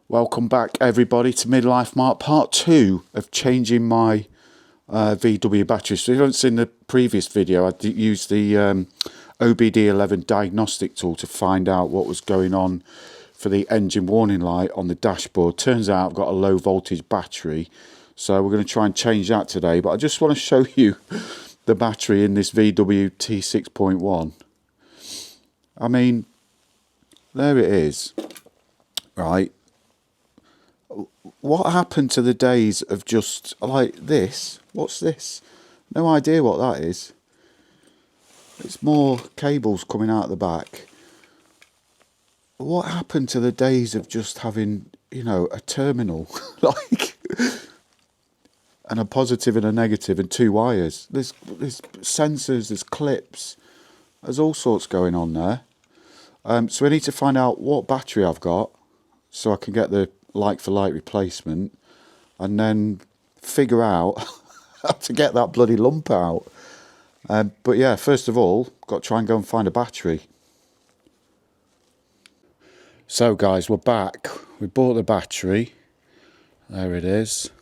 Welcome back everybody to Midlife Mark part 2 of changing my VW battery. So if you haven't seen the previous video, I used the OBD11 diagnostic tool to find out what was going on for the engine warning light on the dashboard. Turns out I've got a low voltage battery, so we're going to try and change that today. But I just want to show you the battery in this VW T6.1. I mean, there it is, right? What happened to the days of just like this? What's this? No idea what that is. It's more cables coming out the back. What happened to the days of just having, you know, a terminal like and a positive and a negative and two wires? There's sensors, there's clips, there's all sorts going on there. So I need to find out what battery I've got so I can get the like-for-like replacement, and then figure out how to get that bloody lump out. But yeah, first of all, got to try and go and find a battery. So guys, we're back. We bought the battery. There it is.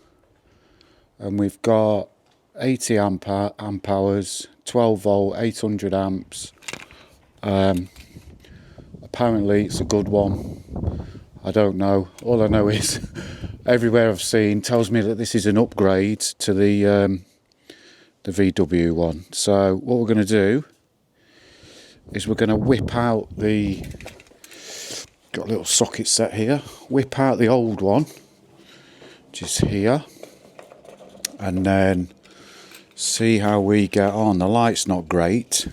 And we've got 80 amp hours, 12 volt, 800 amps. Apparently it's a good one. I don't know. All I know is everywhere I've seen tells me that this is an upgrade to the VW one. So what we're going to do is we're going to whip out the, got a little socket set here, whip out the old one, which is here, and then see how we get on. The light's not great,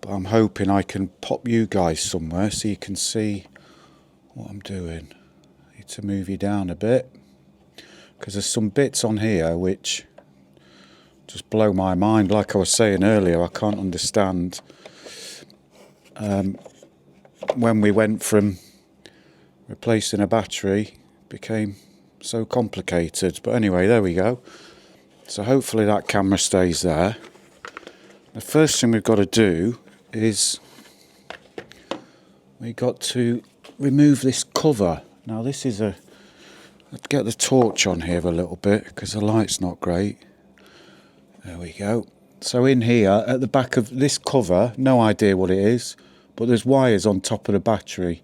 but I'm hoping I can pop you guys somewhere so you can see what I'm doing. I need to move you down a bit because there's some bits on here which just blow my mind. Like I was saying earlier, I can't understand when we went from replacing a battery, it became so complicated. But anyway, there we go. So hopefully that camera stays there. The first thing we've got to do is we got to remove this cover. Now this is let's get the torch on here a little bit because the light's not great. There we go. So in here at the back of this cover, no idea what it is, but there's wires on top of the battery,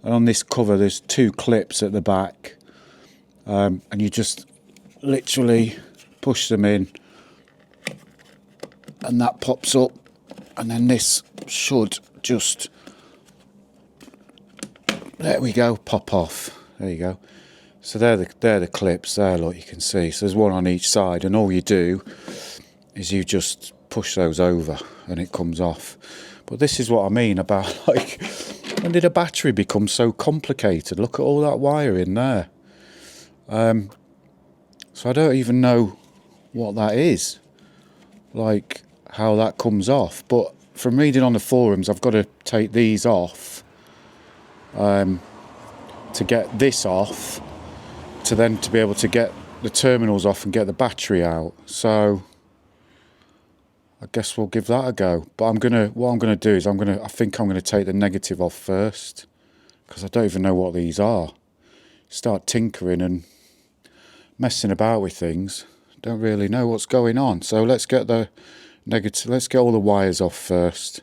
and on this cover there's two clips at the back, and you just literally push them in and that pops up, and then this should just, there we go, pop off. There you go. So they're the clips there, like you can see. So there's one on each side, and all you do is you just push those over and it comes off. But this is what I mean about, like, when did a battery become so complicated? Look at all that wire in there. So I don't even know what that is, like how that comes off. But from reading on the forums, I've got to take these off to get this off, to then to be able to get the terminals off and get the battery out. So I guess we'll give that a go. But what I'm gonna do is I think I'm gonna take the negative off first, because I don't even know what these are. Start tinkering and messing about with things. Don't really know what's going on. So let's get the negative. Let's get all the wires off first.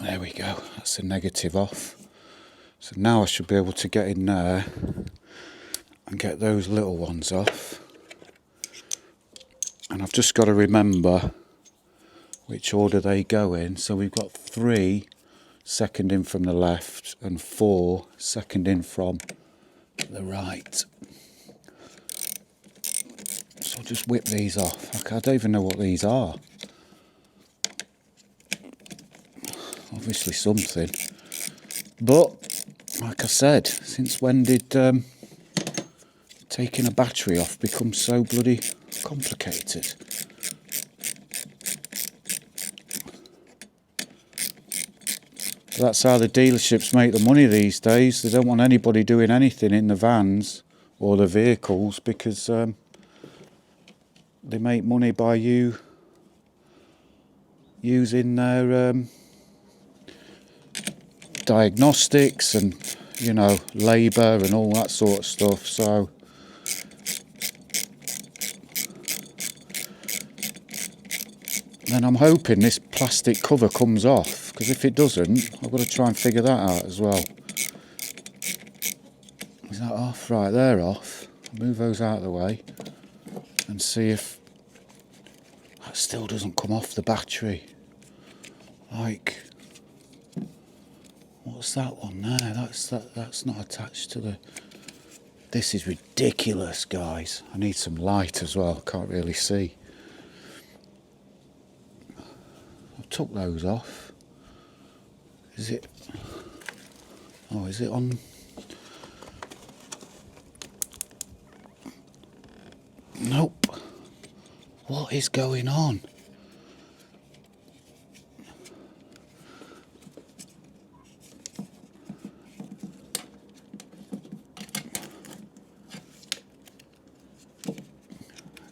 There we go, that's the negative off. So now I should be able to get in there and get those little ones off. And I've just got to remember which order they go in. So we've got 3 second in from the left and 4 second in from the right. So I'll just whip these off. I don't even know what these are. Obviously something, but like I said, since when did taking a battery off become so bloody complicated? That's how the dealerships make the money these days. They don't want anybody doing anything in the vans or the vehicles because they make money by you using their diagnostics and, you know, labour and all that sort of stuff. So then I'm hoping this plastic cover comes off, because if it doesn't, I've got to try and figure that out as well. Is that off? Right, they're off. Move those out of the way and see if that still doesn't come off the battery. Like, what's that one there? That's not attached to the... This is ridiculous, guys. I need some light as well. Can't really see. I took those off. Is it... Oh, is it on... Nope. What is going on?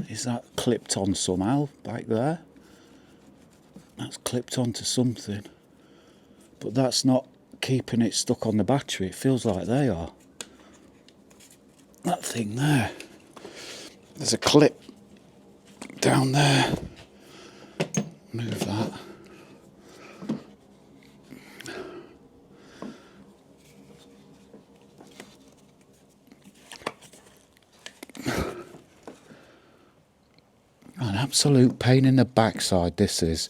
Is that clipped on somehow back there? That's clipped onto something. But that's not keeping it stuck on the battery. It feels like they are. That thing there. There's a clip down there. Move that. An absolute pain in the backside this is.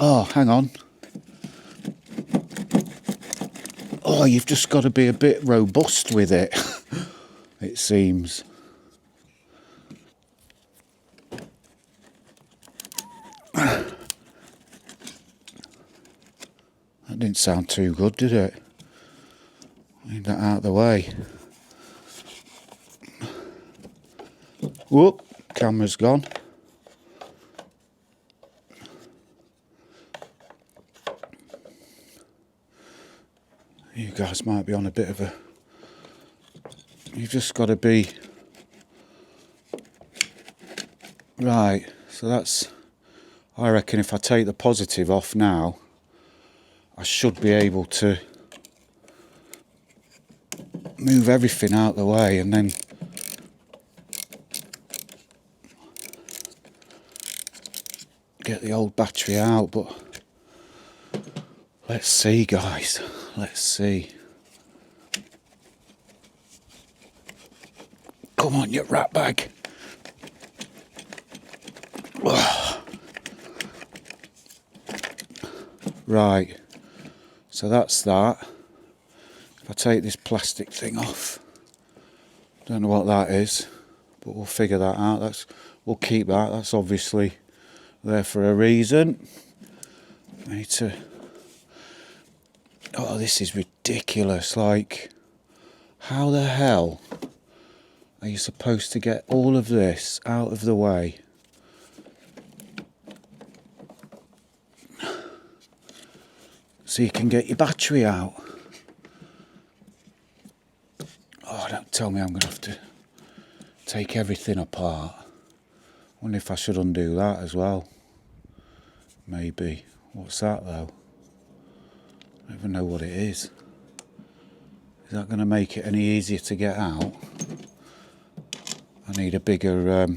Oh, hang on. Oh, you've just got to be a bit robust with it, it seems. That didn't sound too good, did it? Need that out of the way. Whoop, camera's gone. You guys might be on a bit of a... You've just got to be... Right, so that's... I reckon if I take the positive off now, I should be able to move everything out of the way and then get the old battery out, but let's see, guys. Let's see. Come on, you rat bag. Right, so that's that. If I take this plastic thing off, don't know what that is, but we'll figure that out. We'll keep that. That's obviously there for a reason. I need to... Oh, this is ridiculous. Like, how the hell are you supposed to get all of this out of the way? So you can get your battery out. Oh, don't tell me I'm going to have to take everything apart. I wonder if I should undo that as well. Maybe. What's that though? I don't even know what it is. Is that going to make it any easier to get out? I need a bigger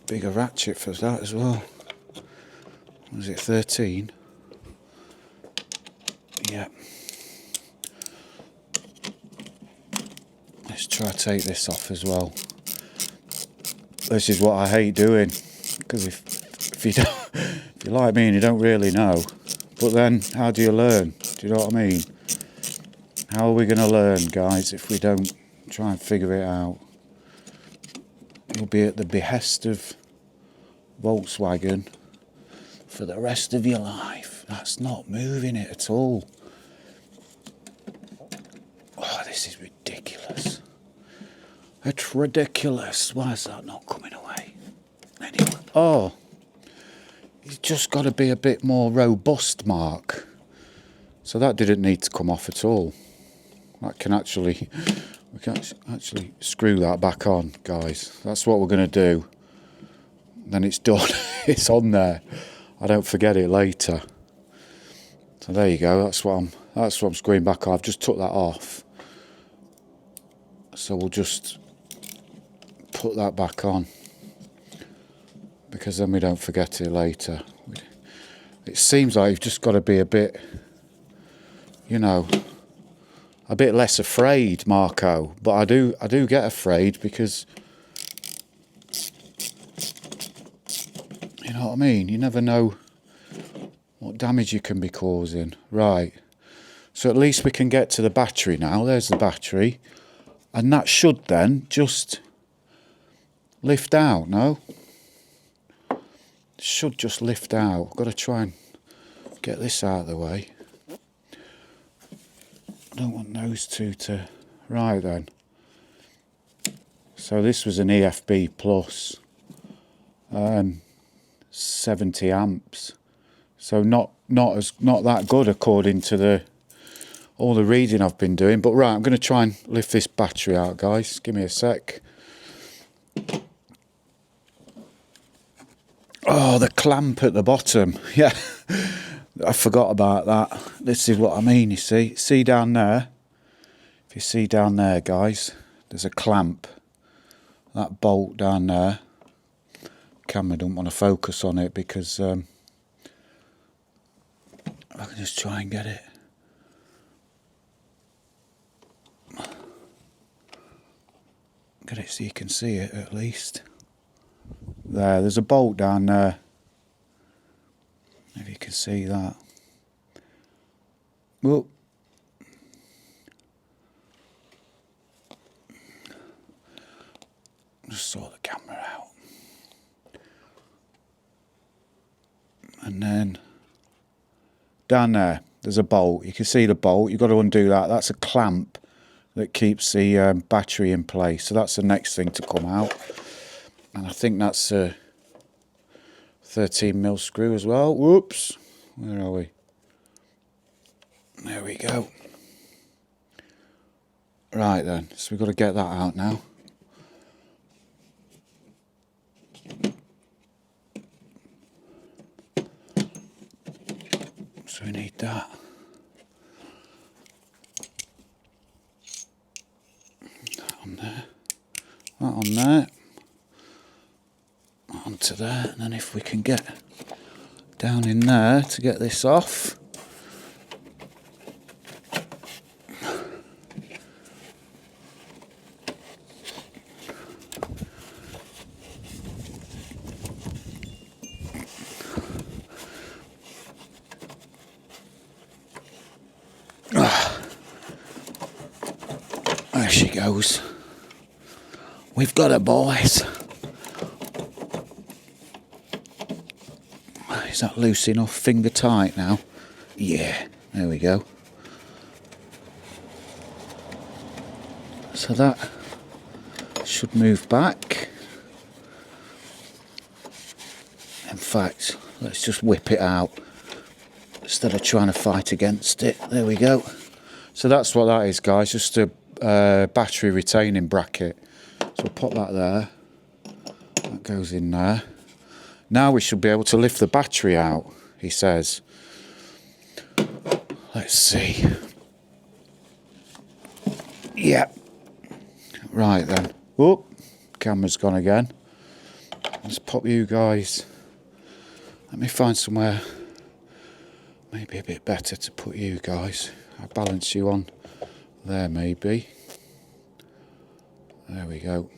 ratchet for that as well. Was it 13? Yeah. Let's try to take this off as well. This is what I hate doing, because if you don't, if you're like me and you don't really know, but then how do you learn? Do you know what I mean? How are we going to learn, guys, if we don't try and figure it out? You'll be at the behest of Volkswagen for the rest of your life. That's not moving it at all. Oh, this is ridiculous. It's ridiculous. Why is that not coming away? Anyway. Oh, it's just got to be a bit more robust, Mark. So that didn't need to come off at all. That can actually, we can actually screw that back on, guys. That's what we're going to do. Then it's done. It's on there. I don't forget it later. So there you go. That's what I'm screwing back on. I've just took that off. So we'll just put that back on, because then we don't forget it later. It seems like you've just got to be a bit, you know, a bit less afraid, Marco. But I do get afraid, because you know what I mean? You never know what damage you can be causing. Right. So at least we can get to the battery now. There's the battery. And that should then just lift out, no? Should just lift out. I've got to try and get this out of the way. I don't want those two to... Right then. So this was an EFB plus 70 amps. So not that good according to all the reading I've been doing. But right, I'm going to try and lift this battery out, guys. Give me a sec. Oh, the clamp at the bottom. Yeah, I forgot about that. This is what I mean, you see. See down there? If you see down there, guys, there's a clamp. That bolt down there. Camera don't want to focus on it, because I can just try and get it. Get it so you can see it at least. There's a bolt down there. If you can see that. Well, just sort the camera out. And then down there's a bolt. You can see the bolt. You've got to undo that. That's a clamp that keeps the battery in place. So that's the next thing to come out. And I think that's a 13mm screw as well. Whoops. Where are we? There we go. Right then. So we've got to get that out now. So we need that. That on there. That on there. That onto there. And then if we can get down in there to get this off. There she goes. We've got her, boys. Is that loose enough? Finger tight now? Yeah, there we go. So that should move back. In fact, let's just whip it out instead of trying to fight against it. There we go. So that's what that is, guys. Just a battery retaining bracket. So we'll pop that there. That goes in there. Now we should be able to lift the battery out, he says. Let's see. Yep. Right then. Whoop. Camera's gone again. Let's pop you guys. Let me find somewhere maybe a bit better to put you guys. I'll balance you on there maybe. There we go.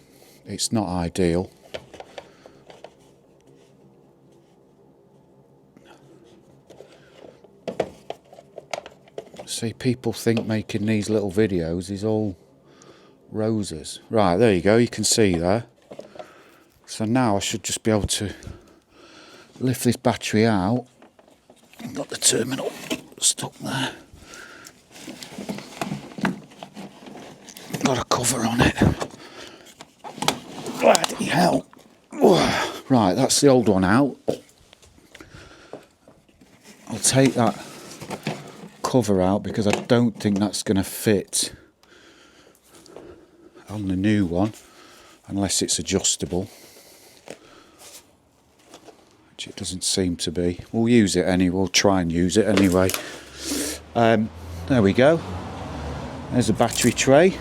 It's not ideal. See, people think making these little videos is all roses. Right, there you go, you can see there. So now I should just be able to lift this battery out. got the terminal stuck there. Got a cover on it. Bloody hell. Right, that's the old one out. I'll take that cover out because I don't think that's going to fit on the new one unless it's adjustable, which it doesn't seem to be. We'll use it anyway. We'll try and use it anyway. There we go. There's the battery tray.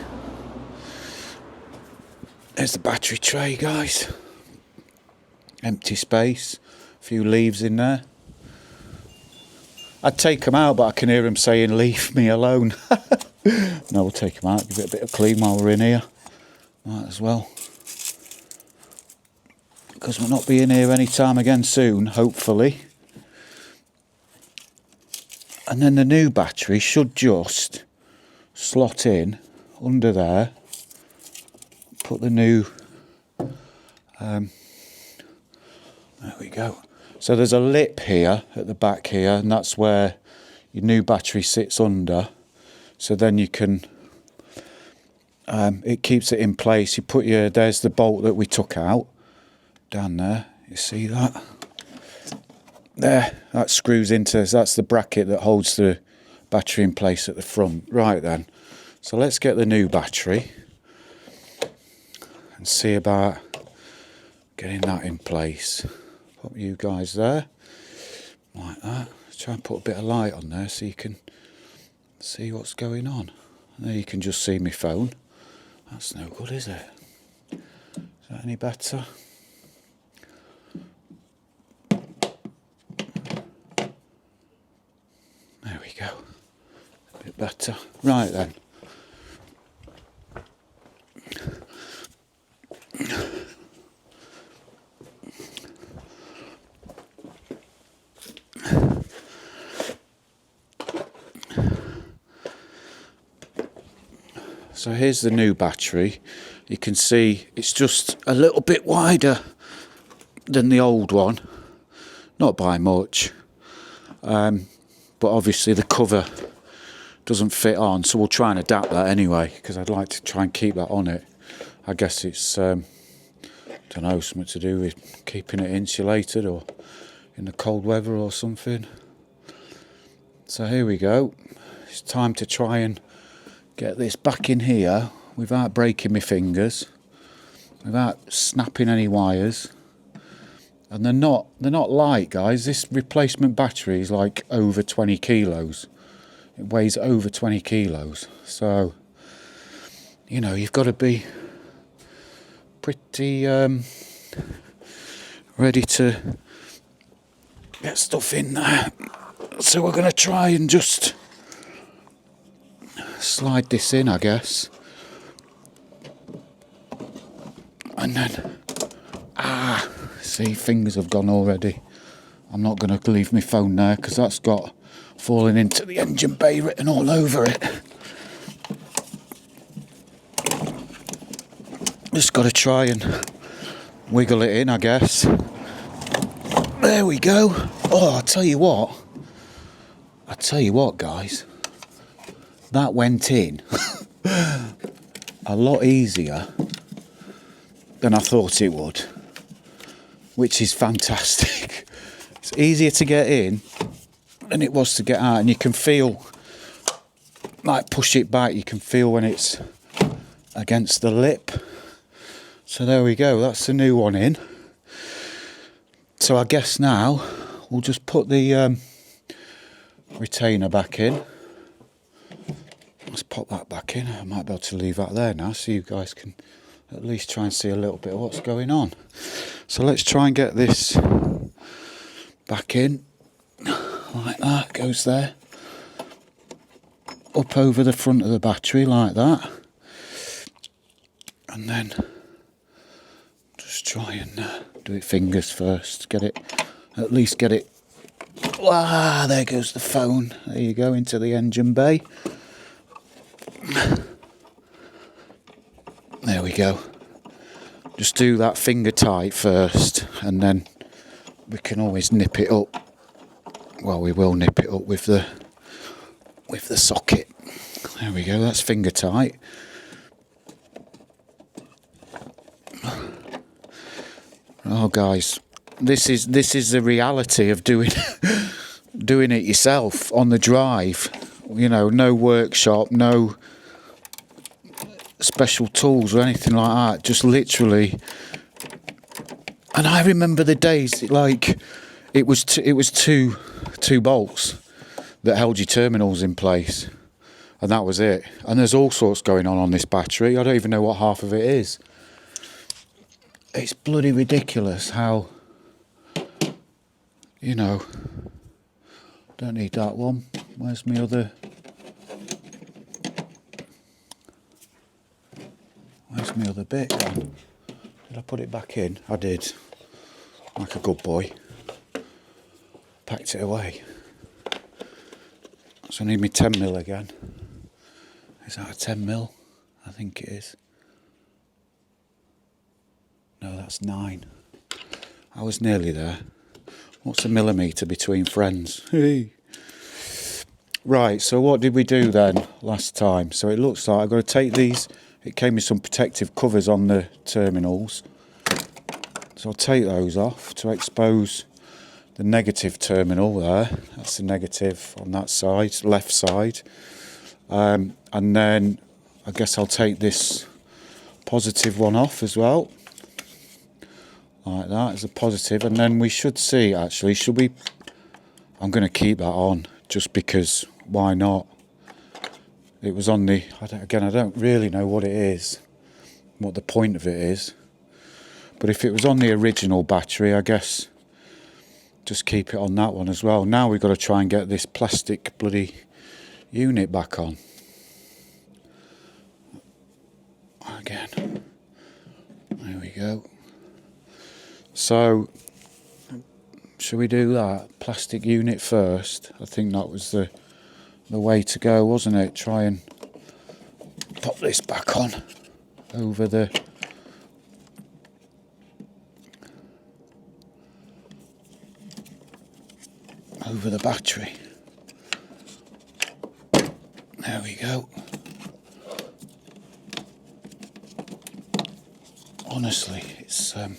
There's the battery tray, guys. Empty space. A few leaves in there. I'd take them out, but I can hear them saying, leave me alone. No, we'll take them out, give it a bit of clean while we're in here. Might as well. Because we'll not be in here any time again soon, hopefully. And then the new battery should just slot in under there. Put the new... there we go. So there's a lip here at the back here, and that's where your new battery sits under. So then you can, it keeps it in place. You put there's the bolt that we took out, down there. You see that? There, that screws into, that's the bracket that holds the battery in place at the front. Right then, so let's get the new battery and see about getting that in place. Put you guys there, like that. Try and put a bit of light on there so you can see what's going on. And there you can just see my phone. That's no good, is it? Is that any better? There we go. A bit better. Right then. So here's the new battery. You can see it's just a little bit wider than the old one. Not by much. But obviously the cover doesn't fit on, so we'll try and adapt that anyway, because I'd like to try and keep that on it. I guess it's, don't know, something to do with keeping it insulated or in the cold weather or something. So here we go. It's time to try and get this back in here without breaking my fingers, without snapping any wires. And they're not light, guys. This replacement battery is like over 20 kilos. It weighs over 20 kilos. So, you know, you've got to be pretty ready to get stuff in there. So we're going to try and just slide this in, I guess. And then, see, fingers have gone already. I'm not going to leave my phone there because that's got falling into the engine bay written all over it. Just got to try and wiggle it in, I guess. There we go. Oh, I tell you what, guys. That went in a lot easier than I thought it would, which is fantastic. It's easier to get in than it was to get out, and you can feel, like, push it back, you can feel when it's against the lip. So there we go, that's the new one in. So I guess now we'll just put the retainer back in. Let's pop that back in. I might be able to leave that there now so you guys can at least try and see a little bit of what's going on. So let's try and get this back in. Like that, goes there. Up over the front of the battery like that. And then just try and do it fingers first. At least get it. Ah, there goes the phone. There you go, into the engine bay. There we go. Just do that finger tight first, and then we can always nip it up well, we will nip it up with the socket. There we go, that's finger tight. Oh guys, this is the reality of doing doing it yourself on the drive. You know, no workshop, no special tools or anything like that, just literally. And I remember the days, like, it was two bolts that held your terminals in place, and that was it. And there's all sorts going on this battery. I don't even know what half of it is. It's bloody ridiculous how, you know, don't need that one. Where's my other bit gone? Did I put it back in? I did, like a good boy. Packed it away. So I need me 10mm again. Is that a 10mm? I think it is. No, that's 9. I was nearly there. What's a millimetre between friends? Hey. Right, so what did we do then last time? So it looks like I've got to take these. It came with some protective covers on the terminals. So I'll take those off to expose the negative terminal there. That's the negative on that side, left side. And then I guess I'll take this positive one off as well. Like that as a positive. And then we should see, actually, I'm going to keep that on just because, why not? It was on the, I don't really know what it is, what the point of it is. But if it was on the original battery, I guess just keep it on that one as well. Now we've got to try and get this plastic bloody unit back on. Again. There we go. So, should we do that? Plastic unit first. I think that was the way to go, wasn't it? Try and pop this back on over the battery. There we go. Honestly, it's a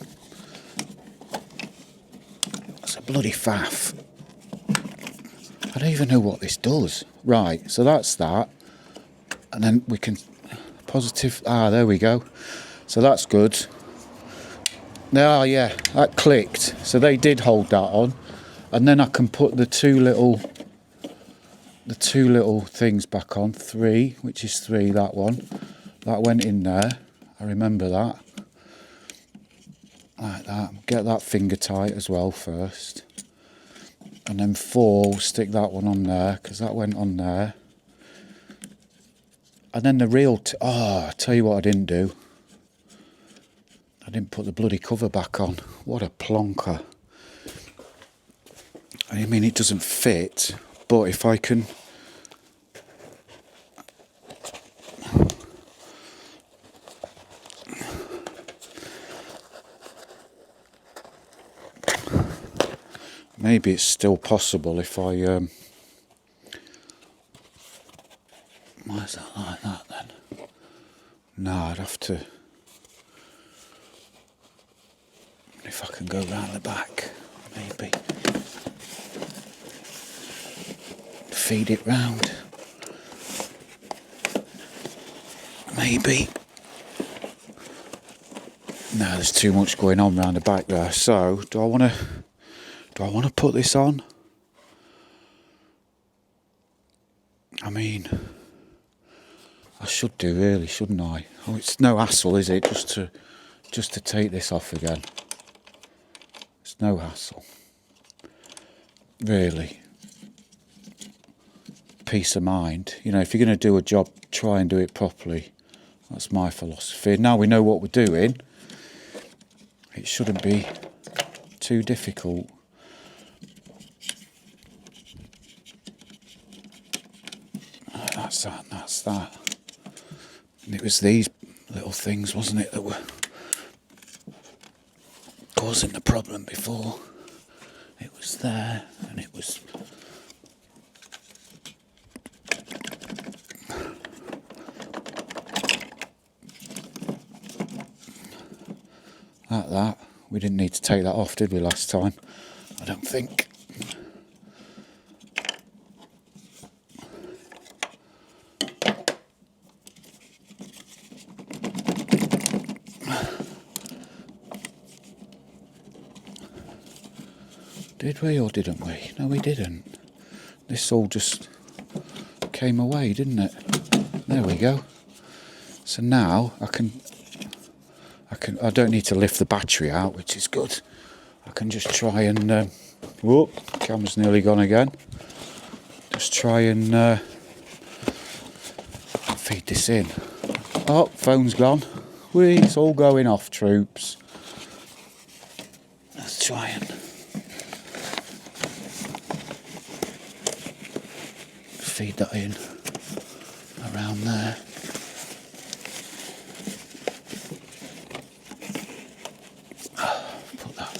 bloody faff. I don't even know what this does. Right, so that's that. And then we can positive. There we go. So that's good. Now, yeah, that clicked. So they did hold that on. And then I can put the two little things back on. 3, which is 3, that one. That went in there. I remember that. Like that. Get that finger tight as well first. And then 4, we'll stick that one on there, because that went on there. And then the real... I tell you what I didn't do. I didn't put the bloody cover back on. What a plonker. I mean, it doesn't fit, but if I can... Maybe it's still possible if I... Why is that like that then? No, I'd have to... If I can go round the back, maybe. Feed it round. Maybe. No, there's too much going on round the back there. So, do I want to put this on? I mean, I should do really, shouldn't I? Oh, it's no hassle, is it? Just to take this off again. It's no hassle. Really. Peace of mind. You know, if you're going to do a job, try and do it properly. That's my philosophy. Now we know what we're doing. It shouldn't be too difficult. That's that, and that's that. And it was these little things, wasn't it, that were causing the problem before. It was there, and it was Like that. We didn't need to take that off, did we, last time? I don't think. Did we or didn't we? No, we didn't. This all just came away, didn't it? There we go. So now I don't need to lift the battery out, which is good. I can just try and whoop, camera's nearly gone again. Just try and feed this in. Oh, phone's gone. Whee, it's all going off, troops. Let's try and feed that in around there. Put that.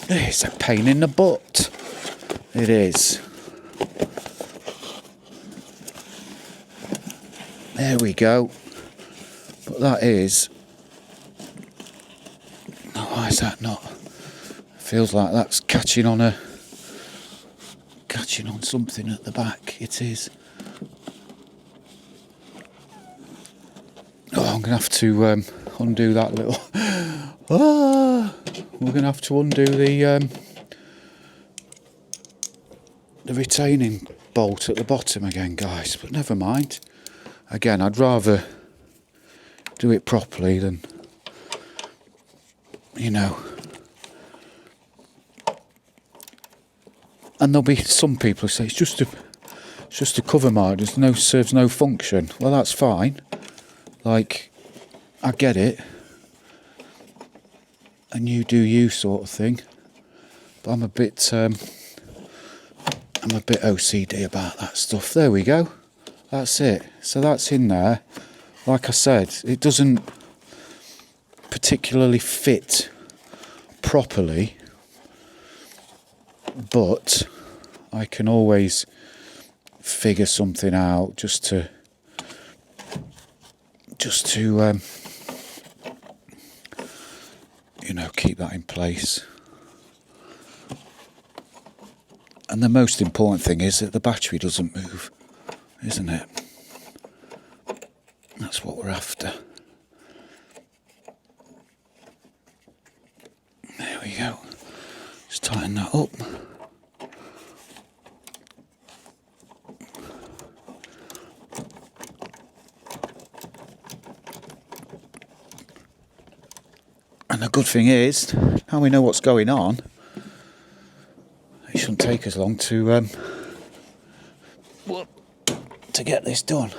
It's a pain in the butt. It is. There we go. But that is... Oh, why is that not? Feels like that's catching on something at the back. It is. Oh, I'm going to have to undo that little... We're going to have to undo the retaining bolt at the bottom again, guys. But never mind. Again, I'd rather do it properly than, you know. And there'll be some people who say it's just a cover mark. Serves no function. Well, that's fine. Like, I get it. And you do you sort of thing. But I'm a bit OCD about that stuff. There we go. That's it. So that's in there. Like I said, it doesn't particularly fit properly, but I can always figure something out just to you know, keep that in place. And the most important thing is that the battery doesn't move, isn't it? That's what we're after. There we go. Just tighten that up. And the good thing is, now we know what's going on, it shouldn't take us long to get this done.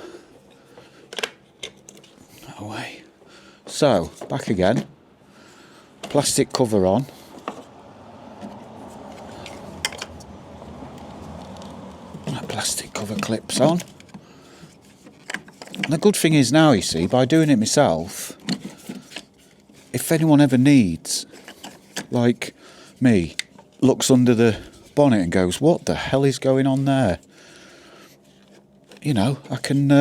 Away. So, back again. Plastic cover on. That plastic cover clips on. And the good thing is now, you see, by doing it myself, if anyone ever needs, like me, looks under the bonnet and goes, what the hell is going on there? You know, I can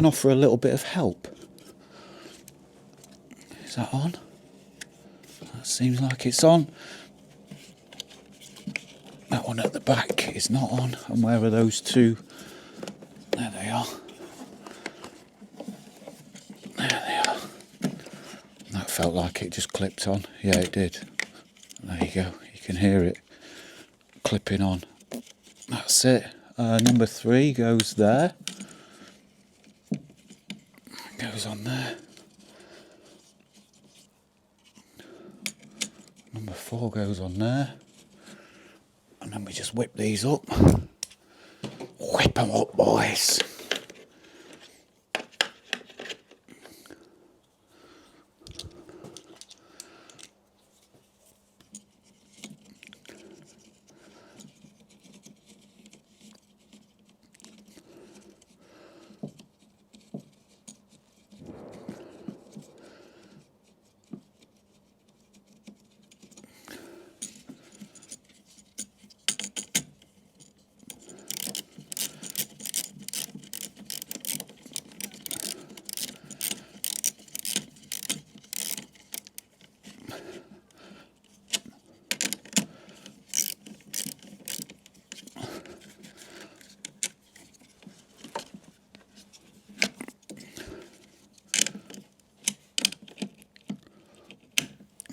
offer a little bit of help. Is that on? That seems like it's on. That one at the back is not on. And where are those two? There they are. There they are. That felt like it just clipped on. Yeah, it did. There you go. You can hear it clipping on. That's it. Number 3 goes there. Goes on there. Number 4 goes on there. And then we just whip these up. Whip them up, boys.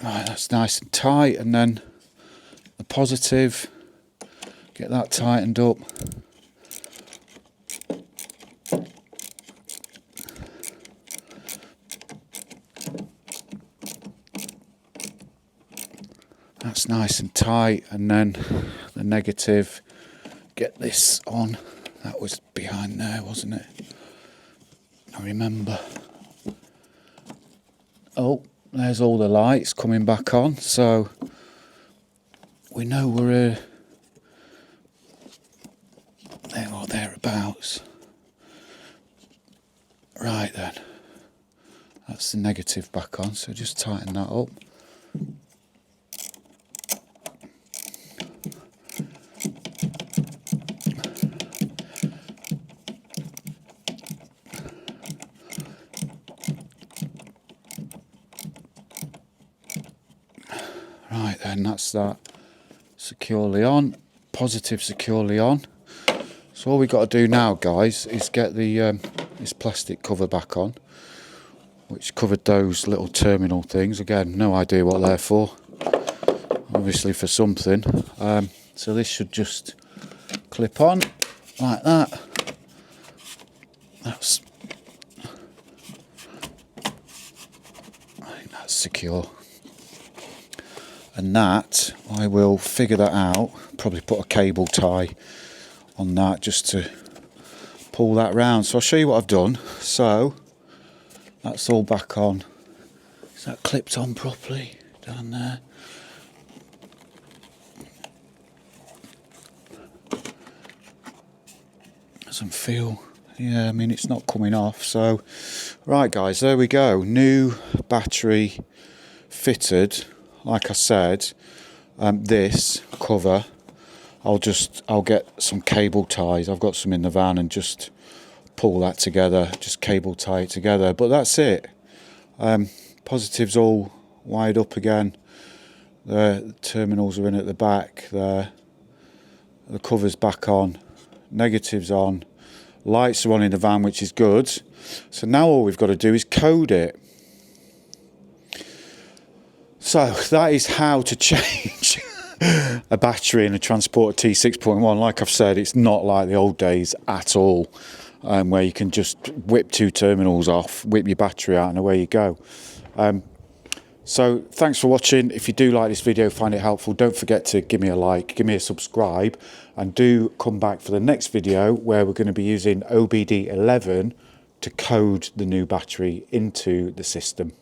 Right, that's nice and tight, and then the positive, get that tightened up. That's nice and tight, and then the negative, get this on. That was behind there, wasn't it? I remember. Oh, there's all the lights coming back on, so we know we're there or thereabouts. Right then, that's the negative back on, so just tighten that up. Right then, that's that securely on, positive securely on. So all we got to do now, guys, is get the this plastic cover back on, which covered those little terminal things. Again, no idea what they're for. Obviously for something. So this should just clip on like that. I think that's secure. And that, I will figure that out, probably put a cable tie on that just to pull that round. So I'll show you what I've done. So that's all back on. Is that clipped on properly down there? Doesn't feel, yeah, I mean it's not coming off. So right guys, there we go, new battery fitted. Like I said, this cover, I'll get some cable ties. I've got some in the van, and just pull that together, just cable tie it together. But that's it. Positives all wired up again. The terminals are in at the back there. The cover's back on. Negatives on. Lights are on in the van, which is good. So now all we've got to do is code it. So that is how to change a battery in a Transporter T6.1. Like I've said, it's not like the old days at all, where you can just whip two terminals off, whip your battery out, and away you go. So thanks for watching. If you do like this video, find it helpful, don't forget to give me a like, give me a subscribe, and do come back for the next video where we're going to be using OBD11 to code the new battery into the system.